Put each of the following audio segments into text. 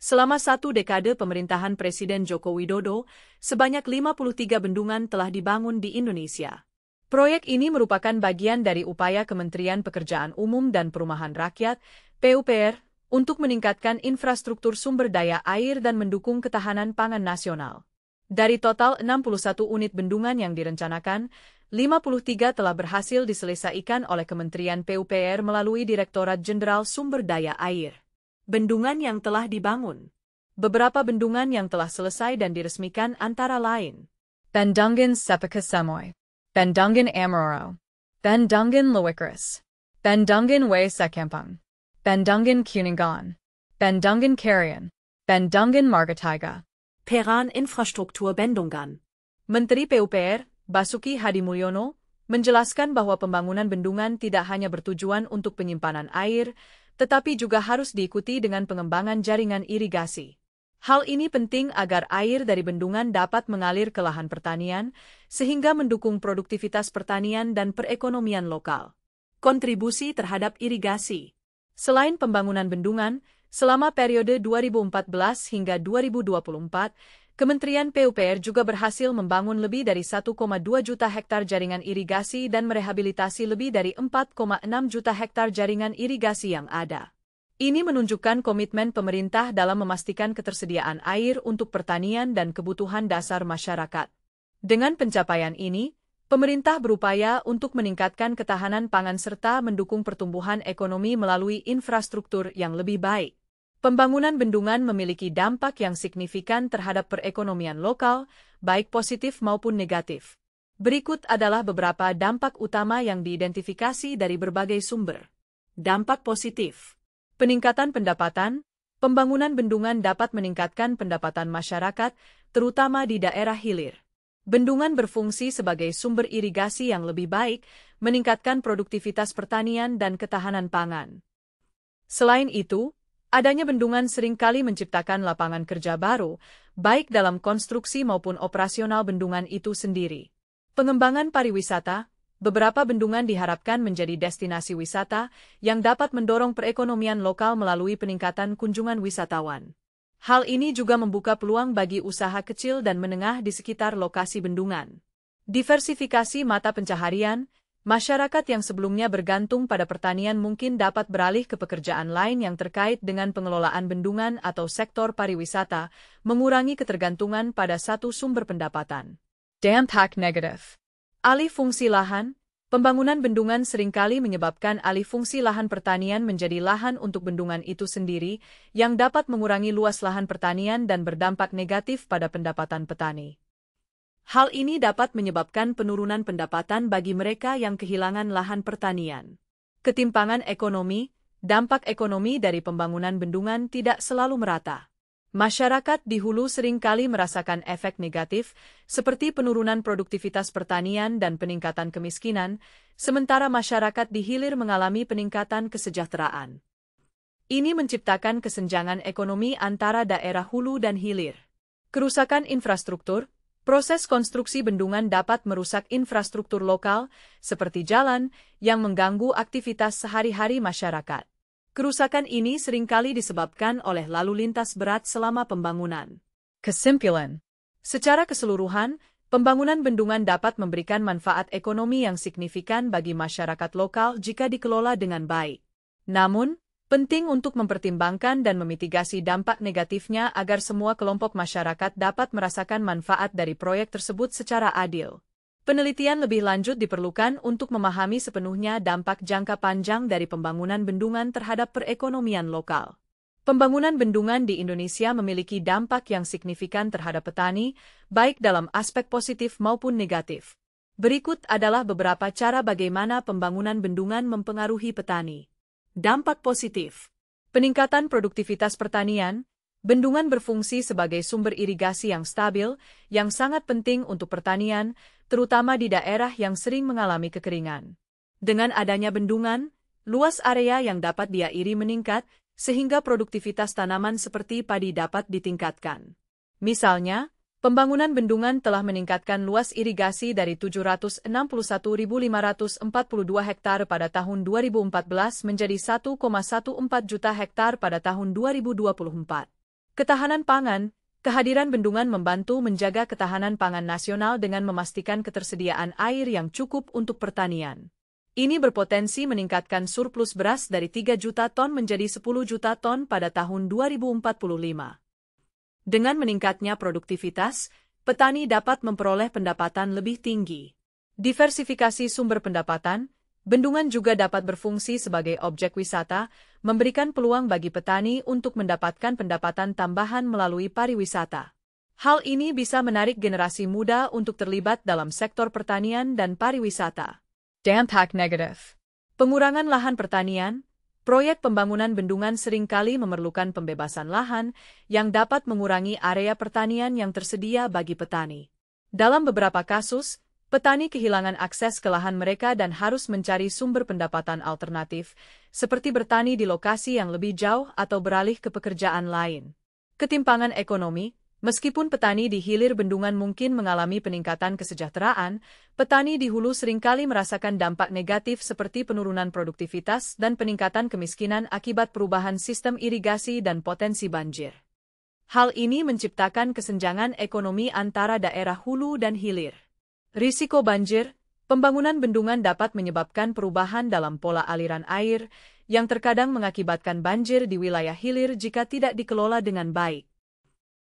Selama satu dekade pemerintahan Presiden Joko Widodo, sebanyak 53 bendungan telah dibangun di Indonesia. Proyek ini merupakan bagian dari upaya Kementerian Pekerjaan Umum dan Perumahan Rakyat, PUPR, untuk meningkatkan infrastruktur sumber daya air dan mendukung ketahanan pangan nasional. Dari total 61 unit bendungan yang direncanakan, 53 telah berhasil diselesaikan oleh Kementerian PUPR melalui Direktorat Jenderal Sumber Daya Air. Bendungan yang telah dibangun. Beberapa bendungan yang telah selesai dan diresmikan antara lain Bendungan Sepaka Semoy, Bendungan Amroro, Bendungan Lewikris, Bendungan Way Sekampung, Bendungan Kuningan, Bendungan Carrion, Bendungan Margataiga. Peran Infrastruktur Bendungan. Menteri PUPR, Basuki Hadimulyono, menjelaskan bahwa pembangunan bendungan tidak hanya bertujuan untuk penyimpanan air, tetapi juga harus diikuti dengan pengembangan jaringan irigasi. Hal ini penting agar air dari bendungan dapat mengalir ke lahan pertanian, sehingga mendukung produktivitas pertanian dan perekonomian lokal. Kontribusi terhadap irigasi. Selain pembangunan bendungan, selama periode 2014 hingga 2024, Kementerian PUPR juga berhasil membangun lebih dari 1,2 juta hektar jaringan irigasi dan merehabilitasi lebih dari 4,6 juta hektar jaringan irigasi yang ada. Ini menunjukkan komitmen pemerintah dalam memastikan ketersediaan air untuk pertanian dan kebutuhan dasar masyarakat. Dengan pencapaian ini, pemerintah berupaya untuk meningkatkan ketahanan pangan serta mendukung pertumbuhan ekonomi melalui infrastruktur yang lebih baik. Pembangunan bendungan memiliki dampak yang signifikan terhadap perekonomian lokal, baik positif maupun negatif. Berikut adalah beberapa dampak utama yang diidentifikasi dari berbagai sumber. Dampak positif. Peningkatan pendapatan. Pembangunan bendungan dapat meningkatkan pendapatan masyarakat, terutama di daerah hilir. Bendungan berfungsi sebagai sumber irigasi yang lebih baik, meningkatkan produktivitas pertanian dan ketahanan pangan. Selain itu, adanya bendungan seringkali menciptakan lapangan kerja baru, baik dalam konstruksi maupun operasional bendungan itu sendiri. Pengembangan pariwisata. Beberapa bendungan diharapkan menjadi destinasi wisata yang dapat mendorong perekonomian lokal melalui peningkatan kunjungan wisatawan. Hal ini juga membuka peluang bagi usaha kecil dan menengah di sekitar lokasi bendungan. Diversifikasi mata pencaharian. Masyarakat yang sebelumnya bergantung pada pertanian mungkin dapat beralih ke pekerjaan lain yang terkait dengan pengelolaan bendungan atau sektor pariwisata, mengurangi ketergantungan pada satu sumber pendapatan. Dampak negatif. Alih fungsi lahan. Pembangunan bendungan seringkali menyebabkan alih fungsi lahan pertanian menjadi lahan untuk bendungan itu sendiri, yang dapat mengurangi luas lahan pertanian dan berdampak negatif pada pendapatan petani. Hal ini dapat menyebabkan penurunan pendapatan bagi mereka yang kehilangan lahan pertanian. Ketimpangan ekonomi. Dampak ekonomi dari pembangunan bendungan tidak selalu merata. Masyarakat di hulu seringkali merasakan efek negatif, seperti penurunan produktivitas pertanian dan peningkatan kemiskinan, sementara masyarakat di hilir mengalami peningkatan kesejahteraan. Ini menciptakan kesenjangan ekonomi antara daerah hulu dan hilir. Kerusakan infrastruktur. Proses konstruksi bendungan dapat merusak infrastruktur lokal, seperti jalan, yang mengganggu aktivitas sehari-hari masyarakat. Kerusakan ini seringkali disebabkan oleh lalu lintas berat selama pembangunan. Kesimpulan. Secara keseluruhan, pembangunan bendungan dapat memberikan manfaat ekonomi yang signifikan bagi masyarakat lokal jika dikelola dengan baik. Namun, penting untuk mempertimbangkan dan memitigasi dampak negatifnya agar semua kelompok masyarakat dapat merasakan manfaat dari proyek tersebut secara adil. Penelitian lebih lanjut diperlukan untuk memahami sepenuhnya dampak jangka panjang dari pembangunan bendungan terhadap perekonomian lokal. Pembangunan bendungan di Indonesia memiliki dampak yang signifikan terhadap petani, baik dalam aspek positif maupun negatif. Berikut adalah beberapa cara bagaimana pembangunan bendungan mempengaruhi petani. Dampak positif. Peningkatan produktivitas pertanian. Bendungan berfungsi sebagai sumber irigasi yang stabil, yang sangat penting untuk pertanian, terutama di daerah yang sering mengalami kekeringan. Dengan adanya bendungan, luas area yang dapat diairi meningkat, sehingga produktivitas tanaman seperti padi dapat ditingkatkan. Misalnya, pembangunan bendungan telah meningkatkan luas irigasi dari 761.542 hektar pada tahun 2014 menjadi 1,14 juta hektar pada tahun 2024. Ketahanan pangan. Kehadiran bendungan membantu menjaga ketahanan pangan nasional dengan memastikan ketersediaan air yang cukup untuk pertanian. Ini berpotensi meningkatkan surplus beras dari 3 juta ton menjadi 10 juta ton pada tahun 2045. Dengan meningkatnya produktivitas, petani dapat memperoleh pendapatan lebih tinggi. Diversifikasi sumber pendapatan. Bendungan juga dapat berfungsi sebagai objek wisata, memberikan peluang bagi petani untuk mendapatkan pendapatan tambahan melalui pariwisata. Hal ini bisa menarik generasi muda untuk terlibat dalam sektor pertanian dan pariwisata. Dampak negatif. Pengurangan lahan pertanian. Proyek pembangunan bendungan seringkali memerlukan pembebasan lahan yang dapat mengurangi area pertanian yang tersedia bagi petani. Dalam beberapa kasus, petani kehilangan akses ke lahan mereka dan harus mencari sumber pendapatan alternatif, seperti bertani di lokasi yang lebih jauh atau beralih ke pekerjaan lain. Ketimpangan ekonomi. Meskipun petani di hilir bendungan mungkin mengalami peningkatan kesejahteraan, petani di hulu seringkali merasakan dampak negatif seperti penurunan produktivitas dan peningkatan kemiskinan akibat perubahan sistem irigasi dan potensi banjir. Hal ini menciptakan kesenjangan ekonomi antara daerah hulu dan hilir. Risiko banjir. Pembangunan bendungan dapat menyebabkan perubahan dalam pola aliran air, yang terkadang mengakibatkan banjir di wilayah hilir jika tidak dikelola dengan baik.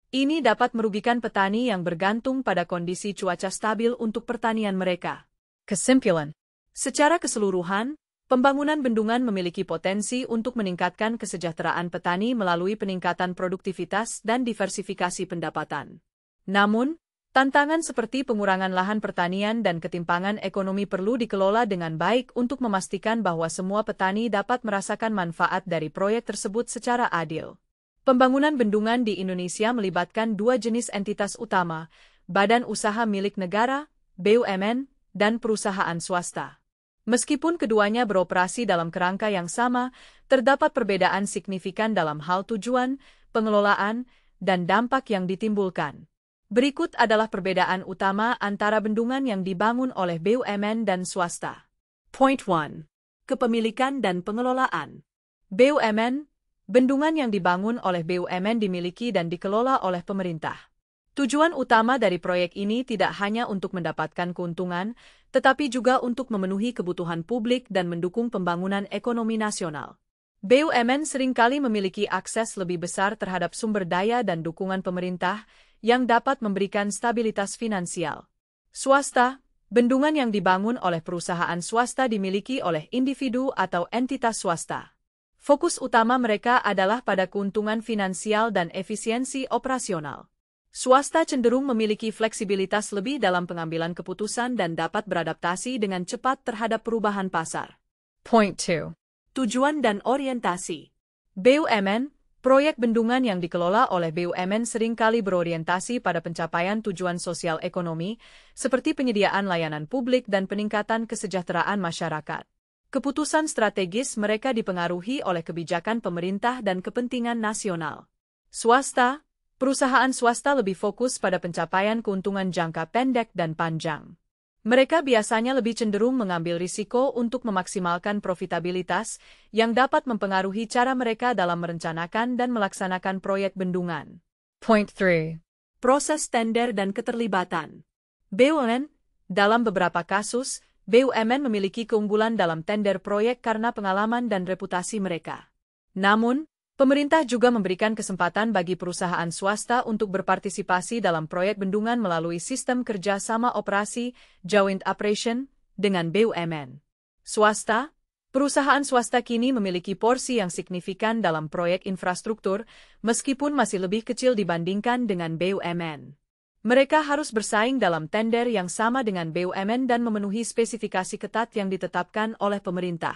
Ini dapat merugikan petani yang bergantung pada kondisi cuaca stabil untuk pertanian mereka. Kesimpulan. Secara keseluruhan, pembangunan bendungan memiliki potensi untuk meningkatkan kesejahteraan petani melalui peningkatan produktivitas dan diversifikasi pendapatan. Namun, tantangan seperti pengurangan lahan pertanian dan ketimpangan ekonomi perlu dikelola dengan baik untuk memastikan bahwa semua petani dapat merasakan manfaat dari proyek tersebut secara adil. Pembangunan bendungan di Indonesia melibatkan 2 jenis entitas utama, badan usaha milik negara, BUMN, dan perusahaan swasta. Meskipun keduanya beroperasi dalam kerangka yang sama, terdapat perbedaan signifikan dalam hal tujuan, pengelolaan, dan dampak yang ditimbulkan. Berikut adalah perbedaan utama antara bendungan yang dibangun oleh BUMN dan swasta. Point 1. Kepemilikan dan pengelolaan. BUMN. Bendungan yang dibangun oleh BUMN dimiliki dan dikelola oleh pemerintah. Tujuan utama dari proyek ini tidak hanya untuk mendapatkan keuntungan, tetapi juga untuk memenuhi kebutuhan publik dan mendukung pembangunan ekonomi nasional. BUMN seringkali memiliki akses lebih besar terhadap sumber daya dan dukungan pemerintah yang dapat memberikan stabilitas finansial. Swasta. Bendungan yang dibangun oleh perusahaan swasta dimiliki oleh individu atau entitas swasta. Fokus utama mereka adalah pada keuntungan finansial dan efisiensi operasional. Swasta cenderung memiliki fleksibilitas lebih dalam pengambilan keputusan dan dapat beradaptasi dengan cepat terhadap perubahan pasar. Point 2. Tujuan dan orientasi. BUMN. Proyek bendungan yang dikelola oleh BUMN seringkali berorientasi pada pencapaian tujuan sosial ekonomi, seperti penyediaan layanan publik dan peningkatan kesejahteraan masyarakat. Keputusan strategis mereka dipengaruhi oleh kebijakan pemerintah dan kepentingan nasional. Swasta. Perusahaan swasta lebih fokus pada pencapaian keuntungan jangka pendek dan panjang. Mereka biasanya lebih cenderung mengambil risiko untuk memaksimalkan profitabilitas, yang dapat mempengaruhi cara mereka dalam merencanakan dan melaksanakan proyek bendungan. Point 3. Proses tender dan keterlibatan. BUMN. Dalam beberapa kasus, BUMN memiliki keunggulan dalam tender proyek karena pengalaman dan reputasi mereka. Namun, pemerintah juga memberikan kesempatan bagi perusahaan swasta untuk berpartisipasi dalam proyek bendungan melalui sistem kerja sama operasi, joint operation, dengan BUMN. Swasta. Perusahaan swasta kini memiliki porsi yang signifikan dalam proyek infrastruktur, meskipun masih lebih kecil dibandingkan dengan BUMN. Mereka harus bersaing dalam tender yang sama dengan BUMN dan memenuhi spesifikasi ketat yang ditetapkan oleh pemerintah.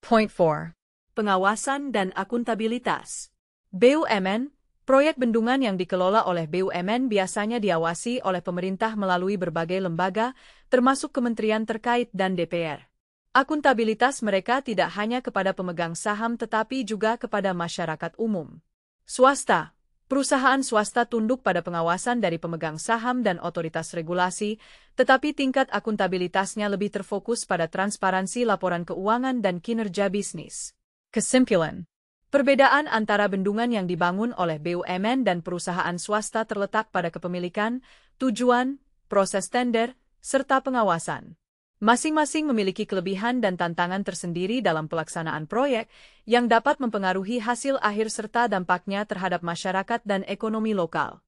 Point 4. Pengawasan dan akuntabilitas. BUMN. Proyek bendungan yang dikelola oleh BUMN biasanya diawasi oleh pemerintah melalui berbagai lembaga, termasuk kementerian terkait dan DPR. Akuntabilitas mereka tidak hanya kepada pemegang saham tetapi juga kepada masyarakat umum. Swasta. Perusahaan swasta tunduk pada pengawasan dari pemegang saham dan otoritas regulasi, tetapi tingkat akuntabilitasnya lebih terfokus pada transparansi laporan keuangan dan kinerja bisnis. Kesimpulan. Perbedaan antara bendungan yang dibangun oleh BUMN dan perusahaan swasta terletak pada kepemilikan, tujuan, proses tender, serta pengawasan. Masing-masing memiliki kelebihan dan tantangan tersendiri dalam pelaksanaan proyek yang dapat mempengaruhi hasil akhir serta dampaknya terhadap masyarakat dan ekonomi lokal.